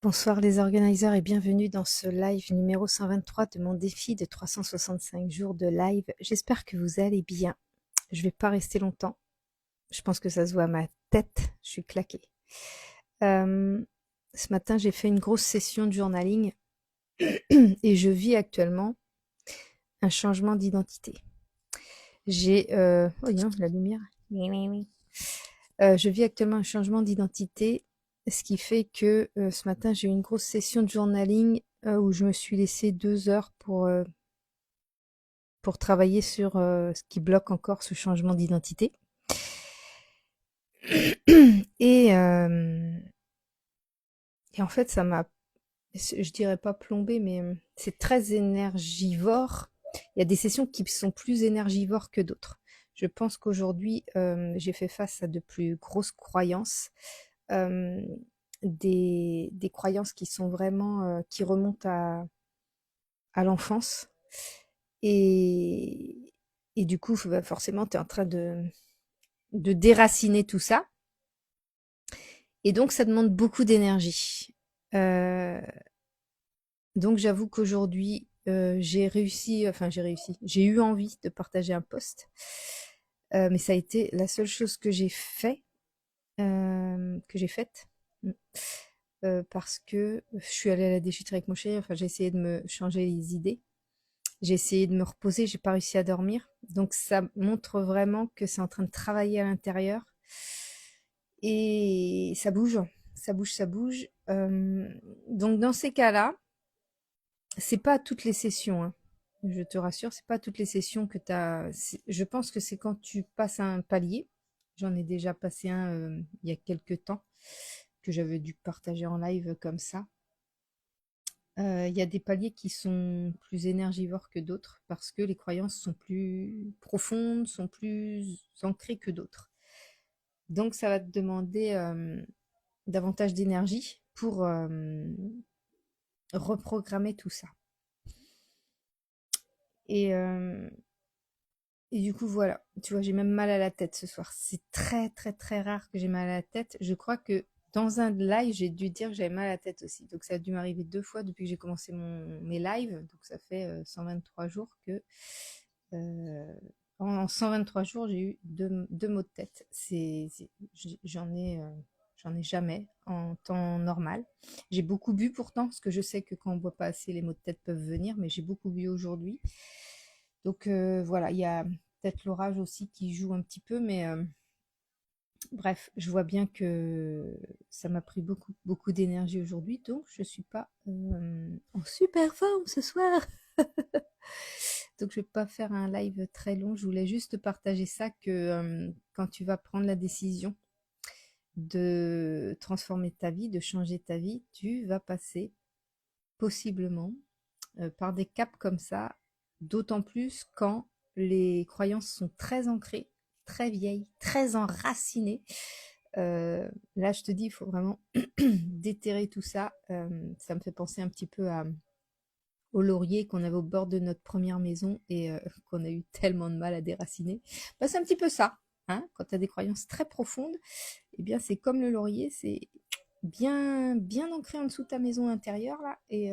Bonsoir les organiseurs et bienvenue dans ce live numéro 123 de mon défi de 365 jours de live. J'espère que vous allez bien. Je vais pas rester longtemps. Je pense que ça se voit à ma tête. Je suis claquée. Ce matin, j'ai fait une grosse session de journaling et je vis actuellement un changement d'identité. Oh non, la lumière. Oui, oui, oui. Je vis actuellement un changement d'identité, ce qui fait que ce matin, j'ai eu une grosse session de journaling où je me suis laissé 2 heures pour travailler sur ce qui bloque encore ce changement d'identité. Et, euh, et en fait, ça m'a, je dirais pas plombé, mais c'est très énergivore. Il y a des sessions qui sont plus énergivores que d'autres. Je pense qu'aujourd'hui, j'ai fait face à de plus grosses croyances. euh, des croyances qui sont vraiment qui remontent à l'enfance et, et du coup bah, forcément tu es en train de déraciner tout ça et donc ça demande beaucoup d'énergie. Euh, donc j'avoue qu'aujourd'hui j'ai eu envie de partager un post, mais ça a été la seule chose que j'ai faite. Parce que je suis allée à la déchetterie avec mon chéri, enfin j'ai essayé de me changer les idées, j'ai essayé de me reposer, j'ai pas réussi à dormir. Donc ça montre vraiment que c'est en train de travailler à l'intérieur et ça bouge, ça bouge, ça bouge. Donc dans ces cas-là, c'est pas toutes les sessions, hein. Je te rassure, c'est pas toutes les sessions que tu as. Je pense que c'est quand tu passes un palier. J'en ai déjà passé un il y a quelques temps que j'avais dû partager en live comme ça. Il y a des paliers qui sont plus énergivores que d'autres parce que les croyances sont plus profondes, sont plus ancrées que d'autres. Donc ça va te demander davantage d'énergie pour reprogrammer tout ça. Et, euh, et du coup, voilà. Tu vois, j'ai même mal à la tête ce soir. C'est très, très, très rare que j'ai mal à la tête. Je crois que dans un live, j'ai dû dire que j'avais mal à la tête aussi. Donc, ça a dû m'arriver 2 fois depuis que j'ai commencé mes lives. Donc, ça fait 123 jours que... euh, en 123 jours, j'ai eu deux maux de tête. J'en ai jamais en temps normal. J'ai beaucoup bu pourtant, parce que je sais que quand on boit pas assez, les maux de tête peuvent venir, mais j'ai beaucoup bu aujourd'hui. Donc voilà, il y a peut-être l'orage aussi qui joue un petit peu, mais bref, je vois bien que ça m'a pris beaucoup, beaucoup d'énergie aujourd'hui, donc je suis pas en super forme ce soir. Donc je vais pas faire un live très long, je voulais juste partager ça que quand tu vas prendre la décision de transformer ta vie, de changer ta vie, tu vas passer possiblement par des caps comme ça, d'autant plus quand les croyances sont très ancrées, très vieilles, très enracinées. Là, je te dis, il faut vraiment déterrer tout ça. Ça me fait penser un petit peu au laurier qu'on avait au bord de notre première maison et qu'on a eu tellement de mal à déraciner. Bah, c'est un petit peu ça. Hein, quand tu as des croyances très profondes, eh bien, c'est comme le laurier, c'est bien, bien ancré en dessous de ta maison intérieure là, et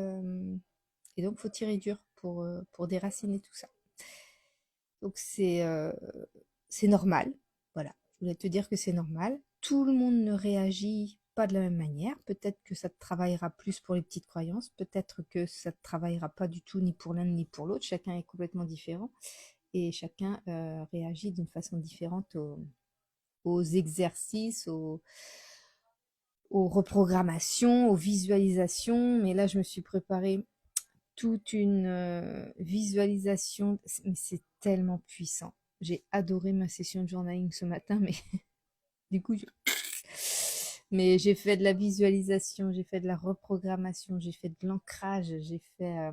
donc faut tirer dur pour déraciner tout ça. Donc c'est normal, voilà. Je voulais te dire que c'est normal. Tout le monde ne réagit pas de la même manière. Peut-être que ça te travaillera plus pour les petites croyances, peut-être que ça te travaillera pas du tout ni pour l'un ni pour l'autre. Chacun est complètement différent et chacun réagit d'une façon différente aux exercices, aux reprogrammations, aux visualisations. Mais là, je me suis préparée toute une visualisation, mais c'est tellement puissant. J'ai adoré ma session de journaling ce matin, mais du coup, mais j'ai fait de la visualisation, j'ai fait de la reprogrammation, j'ai fait de l'ancrage, j'ai fait,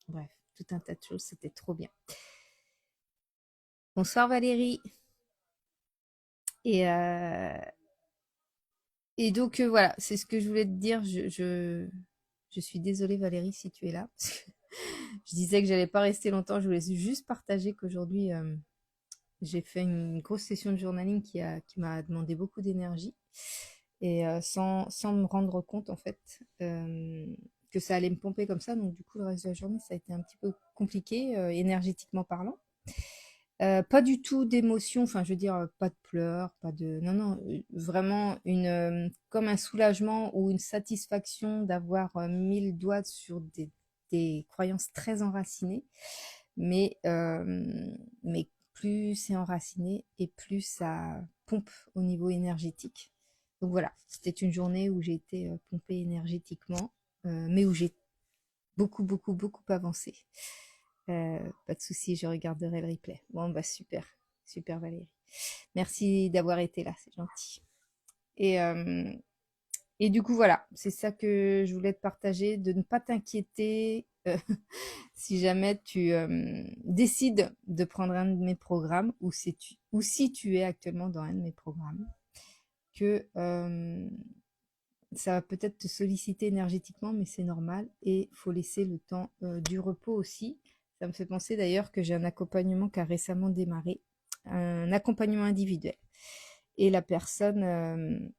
bref, tout un tas de choses, c'était trop bien. Bonsoir Valérie. Et, euh, et donc voilà, c'est ce que je voulais te dire. Je suis désolée Valérie si tu es là. Je disais que j'allais pas rester longtemps, je voulais juste partager qu'aujourd'hui j'ai fait une grosse session de journaling qui m'a demandé beaucoup d'énergie. et sans me rendre compte en fait que ça allait me pomper comme ça. Donc du coup, le reste de la journée, ça a été un petit peu compliqué, énergétiquement parlant. Pas du tout d'émotion, enfin je veux dire, pas de pleurs, pas de non, non, vraiment comme un soulagement ou une satisfaction d'avoir, mis le doigt sur des croyances très enracinées. Mais plus c'est enraciné et plus ça pompe au niveau énergétique. Donc voilà, c'était une journée où j'ai été, pompée énergétiquement, mais où j'ai beaucoup, beaucoup, beaucoup avancé. Pas de souci, je regarderai le replay. Bon, bah super, super Valérie. Merci d'avoir été là, c'est gentil. Et, euh, et du coup, voilà, c'est ça que je voulais te partager, de ne pas t'inquiéter si jamais tu décides de prendre un de mes programmes ou si tu es actuellement dans un de mes programmes, que ça va peut-être te solliciter énergétiquement, mais c'est normal et il faut laisser le temps du repos aussi. Ça me fait penser d'ailleurs que j'ai un accompagnement qui a récemment démarré, un accompagnement individuel. Et la personne,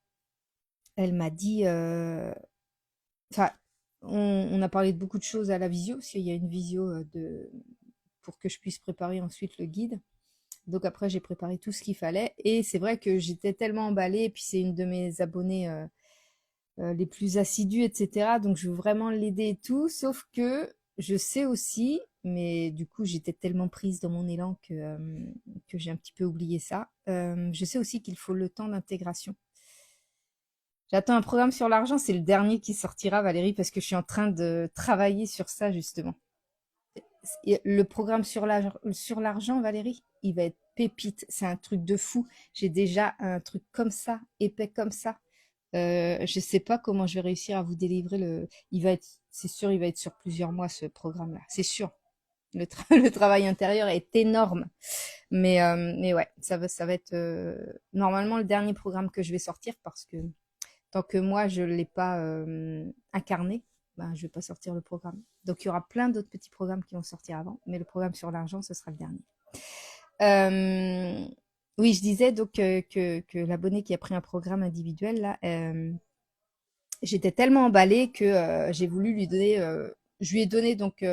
elle m'a dit, enfin, on a parlé de beaucoup de choses à la visio, parce qu'il y a une visio pour que je puisse préparer ensuite le guide. Donc après, j'ai préparé tout ce qu'il fallait. Et c'est vrai que j'étais tellement emballée, et puis c'est une de mes abonnées les plus assidus, etc. Donc je veux vraiment l'aider et tout, sauf que je sais aussi, mais du coup j'étais tellement prise dans mon élan que j'ai un petit peu oublié ça. Je sais aussi qu'il faut le temps d'intégration. J'attends un programme sur l'argent, c'est le dernier qui sortira, Valérie, parce que je suis en train de travailler sur ça justement. Et le programme sur l'argent, Valérie, il va être pépite. C'est un truc de fou. J'ai déjà un truc comme ça, épais comme ça. Je sais pas comment je vais réussir à vous délivrer c'est sûr, il va être sur plusieurs mois ce programme-là, c'est sûr. Le travail intérieur est énorme, mais ouais, ça va être normalement le dernier programme que je vais sortir parce que tant que moi je l'ai pas incarné, ben je vais pas sortir le programme. Donc il y aura plein d'autres petits programmes qui vont sortir avant, mais le programme sur l'argent ce sera le dernier. Euh, oui, je disais donc que l'abonné qui a pris un programme individuel là. J'étais tellement emballée que j'ai voulu lui donner, je lui ai donné donc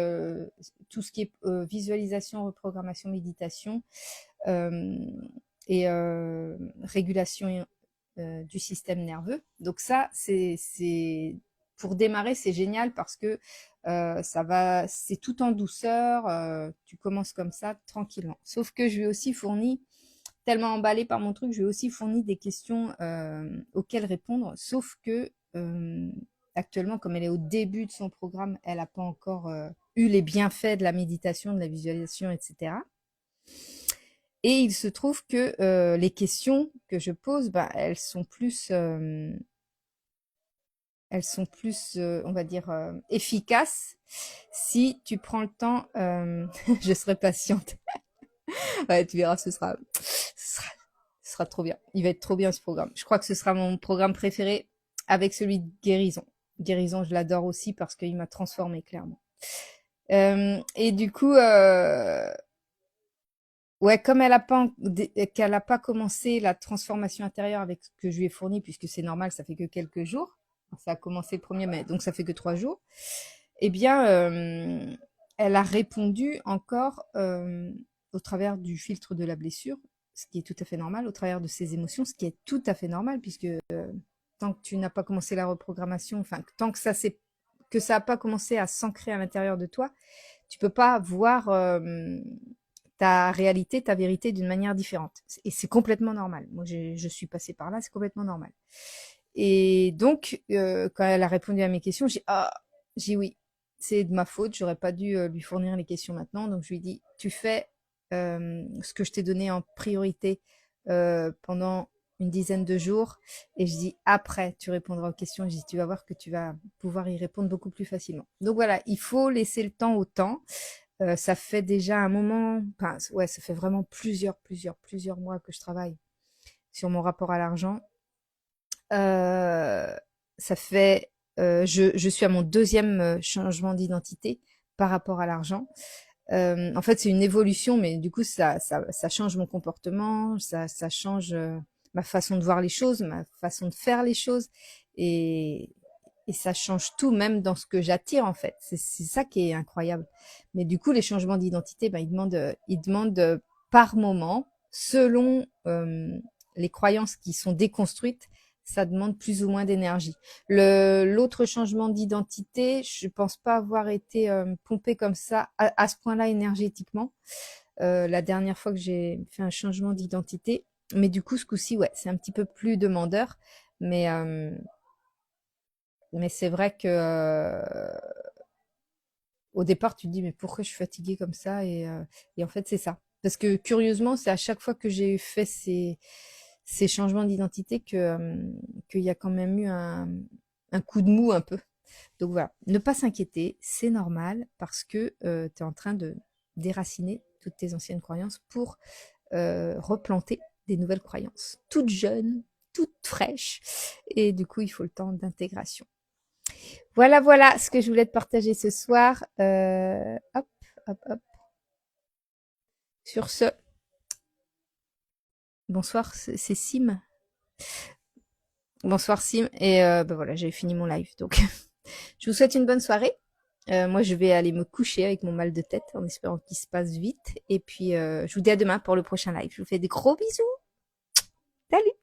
tout ce qui est visualisation, reprogrammation, méditation euh, et régulation du système nerveux. Donc ça, c'est pour démarrer, c'est génial parce que c'est tout en douceur. Tu commences comme ça tranquillement. Sauf que je lui ai aussi fourni tellement emballée par mon truc, je lui ai aussi fourni des questions auxquelles répondre, sauf que actuellement, comme elle est au début de son programme, elle n'a pas encore eu les bienfaits de la méditation, de la visualisation, etc. Et il se trouve que les questions que je pose, bah, elles sont plus, on va dire, efficaces si tu prends le temps. Je serai patiente. Ouais, tu verras, ce sera trop bien. Il va être trop bien ce programme. Je crois que ce sera mon programme préféré avec celui de Guérison. Guérison, je l'adore aussi parce qu'il m'a transformée clairement. Et du coup, ouais, comme qu'elle a pas commencé la transformation intérieure avec ce que je lui ai fourni, puisque c'est normal, ça fait que quelques jours. Ça a commencé le 1er mai, donc ça fait que 3 jours. Eh bien, elle a répondu encore au travers du filtre de la blessure, ce qui est tout à fait normal, au travers de ses émotions, ce qui est tout à fait normal, puisque tant que tu n'as pas commencé la reprogrammation, enfin, tant que ça n'a pas commencé à s'ancrer à l'intérieur de toi, tu peux pas voir ta réalité, ta vérité d'une manière différente. Et c'est complètement normal. Moi, je suis passée par là, c'est complètement normal. Et donc, quand elle a répondu à mes questions, j'ai oui, c'est de ma faute, j'aurais pas dû lui fournir les questions maintenant. Donc, je lui ai dit, tu fais ce que je t'ai donné en priorité pendant une dizaine de jours. Et je dis, après, tu répondras aux questions. Je dis, tu vas voir que tu vas pouvoir y répondre beaucoup plus facilement. Donc voilà, il faut laisser le temps au temps. Ça fait déjà un moment, enfin, ouais, ça fait vraiment plusieurs mois que je travaille sur mon rapport à l'argent. Ça fait, je suis à mon deuxième changement d'identité par rapport à l'argent. En fait, c'est une évolution, mais du coup, ça change mon comportement, ça change ma façon de voir les choses, ma façon de faire les choses. Et, et ça change tout, même dans ce que j'attire, en fait. C'est ça qui est incroyable. Mais du coup, les changements d'identité, ben, ils demandent par moment, selon les croyances qui sont déconstruites, ça demande plus ou moins d'énergie. L'autre changement d'identité, je pense pas avoir été pompée comme ça à ce point-là énergétiquement. La dernière fois que j'ai fait un changement d'identité, mais du coup ce coup-ci, ouais, c'est un petit peu plus demandeur, mais c'est vrai que au départ tu te dis mais pourquoi je suis fatiguée comme ça et en fait c'est ça. Parce que curieusement, c'est à chaque fois que j'ai fait ces changements d'identité que qu'il y a quand même eu un coup de mou un peu. Donc voilà, ne pas s'inquiéter, c'est normal parce que tu es en train de déraciner toutes tes anciennes croyances pour replanter des nouvelles croyances, toutes jeunes, toutes fraîches. Et du coup, il faut le temps d'intégration. Voilà, voilà ce que je voulais te partager ce soir. Hop, hop, hop. Sur ce, bonsoir, c'est Sim. Bonsoir Sim. Et ben voilà, j'ai fini mon live. Donc, je vous souhaite une bonne soirée. Moi, je vais aller me coucher avec mon mal de tête en espérant qu'il se passe vite. Et puis, je vous dis à demain pour le prochain live. Je vous fais des gros bisous. Salut!